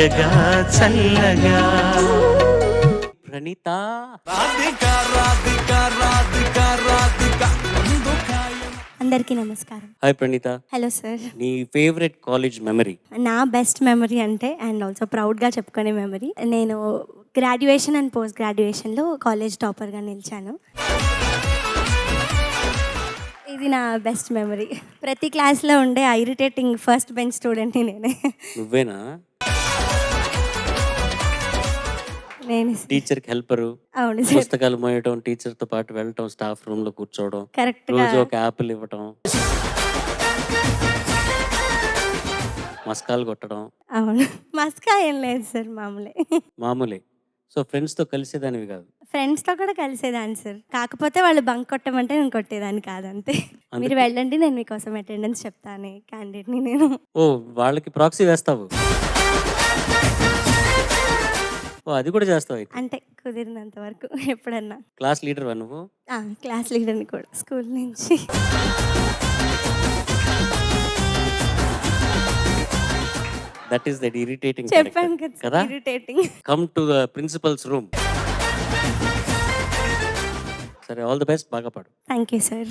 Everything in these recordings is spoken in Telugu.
హాయగా చల్లగా. ప్రణీత అందరికీ నమస్కారం. హాయ్ ప్రణీత. Hello sir. నీ ఫేవరెట్ కాలేజ్ మెమరీ? నా బెస్ట్ మెమరీ అంటే అండ్ ఆల్సో ప్రౌడ్గా చెప్పుకునే మెమరీ, నేను గ్రాడ్యుయేషన్ అండ్ పోస్ట్ గ్రాడ్యుయేషన్లో కాలేజ్ టాపర్గా నిలిచాను. ఇది నా బెస్ట్ మెమరీ. ప్రతి క్లాస్లో ఉండే ఇరిటేటింగ్ ఫస్ట్ బెంచ్ స్టూడెంట్ని నేనే. నువ్వేనా? నేను టీచర్కి హెల్పరు, అవును సార్. పుస్తకాలు మోయటం, టీచర్తో పాటు వెళ్ళటం, స్టాఫ్ రూమ్లో కూర్చోవడం, కరెక్ట్గా రోజు ఒక యాపిల్ ఇవ్వటం, మస్కాలు కొట్టడం. అవును, మస్కా ఏం లేదు సార్, మామూలే. సో ఫ్రెండ్స్తో కలిసేదానివి కాదు? ఫ్రెండ్స్తో కూడా కలిసేదాన్ని సార్, కాకపోతే వాళ్ళు బంక్ కొట్టమంటే నేను కొట్టేదాన్ని కాదంతే. మీరు వెళ్ళండి, నేను మీకోసం అటెండెన్స్ చెప్తాను క్యాండిడేట్ని నేను. ఓ, వాళ్ళకి ప్రాక్సీ వేస్తావు? ఓ, అది కూడా చేస్తావు అయితే? అంటే కుదిరినంత వరకు ఎప్పుడన్నా. క్లాస్ లీడర్వా నువ్వు? క్లాస్ లీడర్ని కూడా స్కూల్ నుంచి. That is that irritating. చెప్పాను కదా, irritating. Come to the principal's room. సరే, ఆల్ ది బెస్ట్, బాగా పాడు. Thank you sir.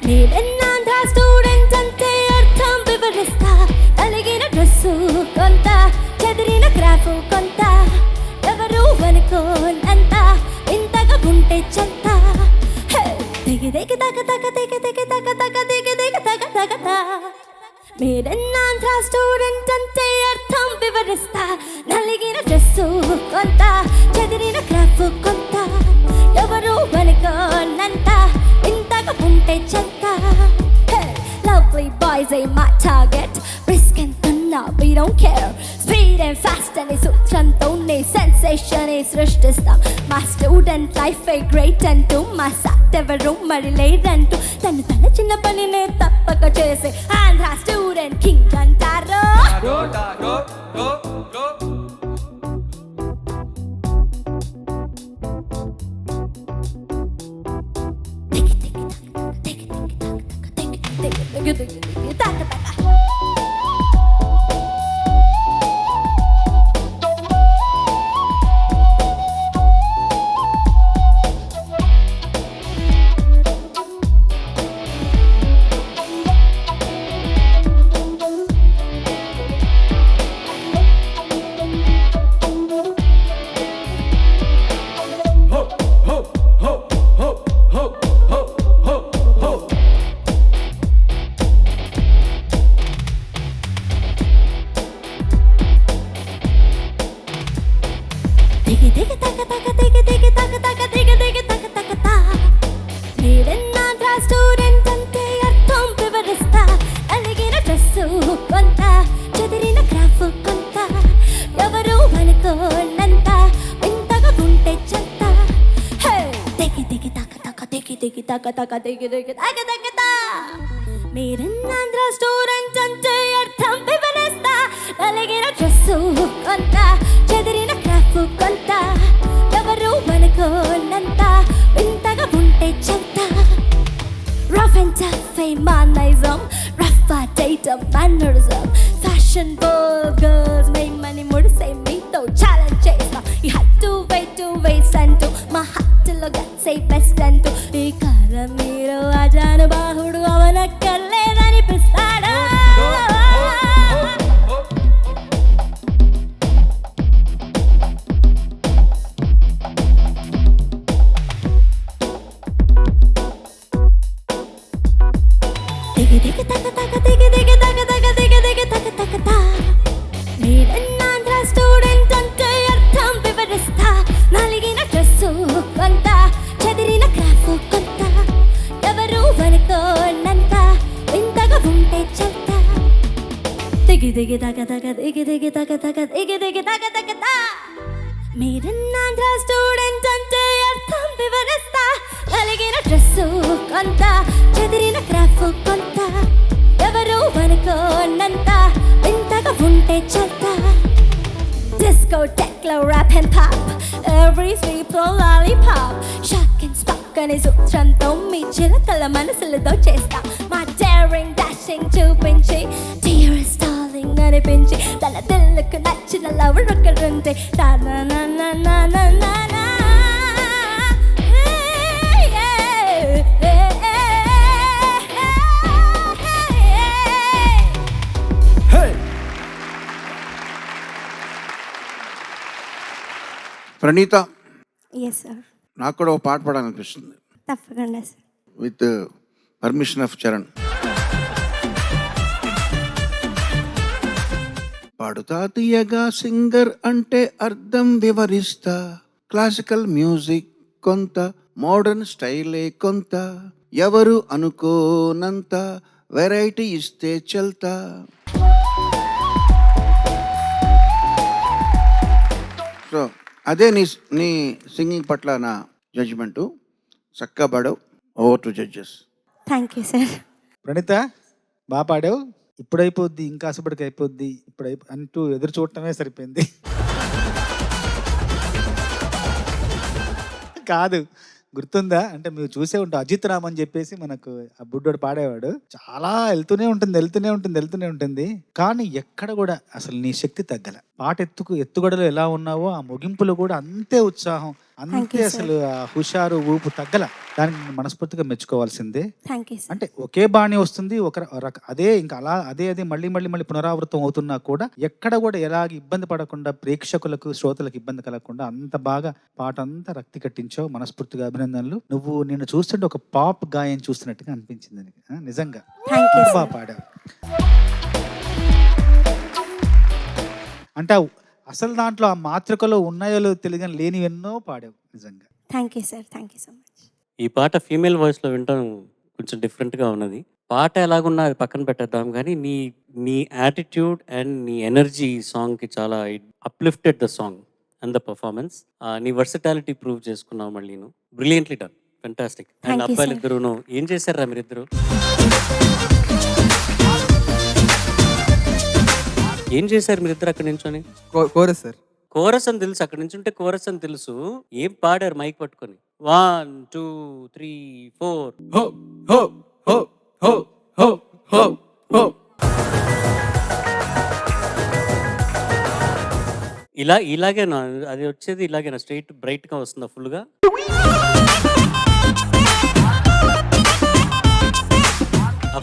నేనెన్నాంధ్ర స్టూడెంట్ అంటే అర్థం వివరిస్తా. కలిగిన డ్రెస్సు కొంత, చెదిరిన క్రాఫ్ కొంత, ఎవరు అనుకోనంత, ఇంతగా ఉంటే చెంత. దిగి దిగి తగ తగ దిగి దిగి తగ తగ దిగి దిగి తగ తగ. మీరెన్నాంధ్ర స్టూడెంట్ అంటే అర్థం వివరిస్తా. నలిగిన డ్రెస్సు కొంత, చెదిరిన క్రాఫ్ కొంత, ఎవరు అనుకోనంత, ఇంతగా ఉంటే చెంత. Lovely boys ain't my target. Risk and thunder, we don't care. Speed and fast and సూత్రంతోనే sensation సృష్టిస్తాం. మా స్టూడెంట్ లైఫ్ గ్రేట్ అంటూ, మా సాట్ ఎవరు మరి లేదంటూ, తను తన చిన్న పనినే తప్పక చేసే ఆంధ్ర స్టూడెంట్ కింగ్ అంటారు. మీరెన్నాంధ్ర స్టూడెంట్ అంటే అర్థం వివరిస్తా. అలిగిన డ్రెస్సు కొంత, చెదిరిన క్రాఫ్ కొంత, ఎవరు అనుకోనంత, ఇంతగా ఉంటే చెంత. దిగి దిగి తగ తగ దిగి దిగి తగ తగ దిగి దిగి తగ తగ. మీరెన్నాంధ్ర స్టూడెంట్ అంటే అర్థం వివరిస్తా. అలిగిన డ్రెస్సు కొంత, చెదిరిన క్రాఫ్ కొంత, ఎవరు అనుకోనంత, ఇంతగా ఉంటే చెంత. Rough and tough, say my nizam, rough datum mannerism, fashion bold girls make money mood say me to challenge chase. You had to wait and to my heart to look at say best and to ee kara meero ajanu bahudu avanakkalledani pistada. Digi digi taka taka digi digi taka taka digi digi taka taka ta. Andhra student ante artham vivarista. Naligina dressu konta chedirina craft konta. Evaru vanukonanta intaga unte chalta. Digi digi taka taka digi digi taka taka digi digi taka taka ta. Andhra student ante artham vivarista. Naligina dressu konta chedirina craft konta. Evaru vanukonanta intaga unte chalta. Disco, techno, rap and pop. Every sweet lollipop. Shock and spark అని సూత్రంతో మీ చిలకల మనసులతో చేస్తా. మా daring dashing చూపించి dearest darling అనిపించి తన దిల్లుకు నచ్చిన లవర్ ఒకరుంటే ప్రణీత, ఎస్ సార్, నాకు కూడా ఒక పాట పాడాలనిపిస్తుంది. తప్పకుండా sir. With permission of Charan. Paduta Theeyaga singer అంటే అర్థం వివరిస్తా. క్లాసికల్ మ్యూజిక్ కొంత, మోడర్న్ స్టైలే కొంత. ఎవరు అనుకోనంత వెరైటీ ఇస్తే చల్తా. సో అదే నీ సింగింగ్ పట్ల నా జడ్జిమెంటు. చక్కగా పాడావు. Over to judges. Thank you sir. Praneetha, బాగా పాడావు. ఇప్పుడైపోద్ది, ఇంకా అసపటికి అయిపోద్ది, అంటూ ఎదురు చూడటమే సరిపోయింది. కాదు, గుర్తుందా అంటే మీరు చూసే ఉంటాం, అజిత్ రామ్ అని చెప్పేసి మనకు ఆ బుడ్డోడు పాడేవాడు. చాలా వెళ్తూనే ఉంటుంది. కానీ ఎక్కడ కూడా అసలు నీ శక్తి తగ్గల. పాట ఎత్తుగడలో ఎలా ఉన్నావో ఆ ముగింపులో కూడా అంతే ఉత్సాహం, అంతే అసలు ఆ హుషారు, ఊపు తగ్గల. దానికి మనస్ఫూర్తిగా మెచ్చుకోవాల్సిందే. అంటే ఒకే బాణి వస్తుంది, అదే ఇంకా అదే మళ్ళీ పునరావృతం అవుతున్నా కూడా ఎక్కడ కూడా ఎలాగ ఇబ్బంది పడకుండా, ప్రేక్షకులకు శ్రోతలకు ఇబ్బంది కలగకుండా అంత బాగా పాట అంతా రక్తి కట్టించావు. మనస్ఫూర్తిగా అభినందనలు. నువ్వు నిన్ను చూస్తుంటే ఒక పాప్ గాయం చూస్తున్నట్టుగా అనిపించింది నిజంగా. బాగా పాడావు. అంటే అసలు దాంట్లో ఆ మాతృకలో ఉన్నాయో తెలియని లేనివెన్నో పాడావు నిజంగా. Thank you sir, thank you so much. ఈ పాట ఫీమేల్ వాయిస్లో వినటం కొంచెం డిఫరెంట్గా ఉన్నది. పాట ఎలాగున్నా అది పక్కన పెట్టేద్దాం, కానీ నీ యాటిట్యూడ్ అండ్ నీ ఎనర్జీ ఈ సాంగ్కి చాలా uplifted the song and the performance. నీ వర్సటాలిటీ ప్రూవ్ చేసుకున్నావు మళ్ళీ. నువ్వు బ్రిలియంట్లీ డన్, ఫెంటాస్టిక్. అండ్ అబ్బాయిలు ఇద్దరు ఏం చేశారా మీరిద్దరు? ఏం చేశారు మీరిద్దరు అక్కడి నుంచొని? Chorus sir. కోరస్ అని తెలుసు, అక్కడి నుంచి ఉంటే కోరస్ అని తెలుసు. ఏం పాడారు మైక్ పట్టుకొని? 1 2 3 4 హో హో హో హో హో హో హో. ఇలాగేనా అది వచ్చేది? ఇలాగేనా స్ట్రైట్ బ్రైట్ గా వస్తుందా ఫుల్ గా?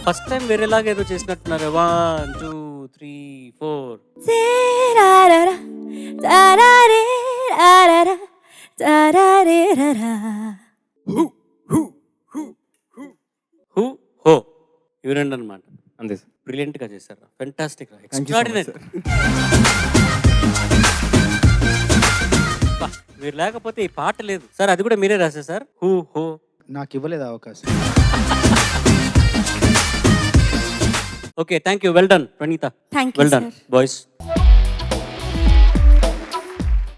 ఫస్ట్ టైం వేరేలాగా ఏదో చేసినట్టున్నారు. 1 2 3 4. హూ హో ఇవి రెండు అనమాట. అంతే సార్. బ్రిలియంట్ గా చేశారు. Fantastic, extraordinary. మీరు లేకపోతే ఈ పాట లేదు సార్. అది కూడా మీరే రాశారు సార్. హూ హో. నాకు ఇవ్వలేదు అవకాశం. Okay, thank you. Well done Praneetha. Thank you well done boys.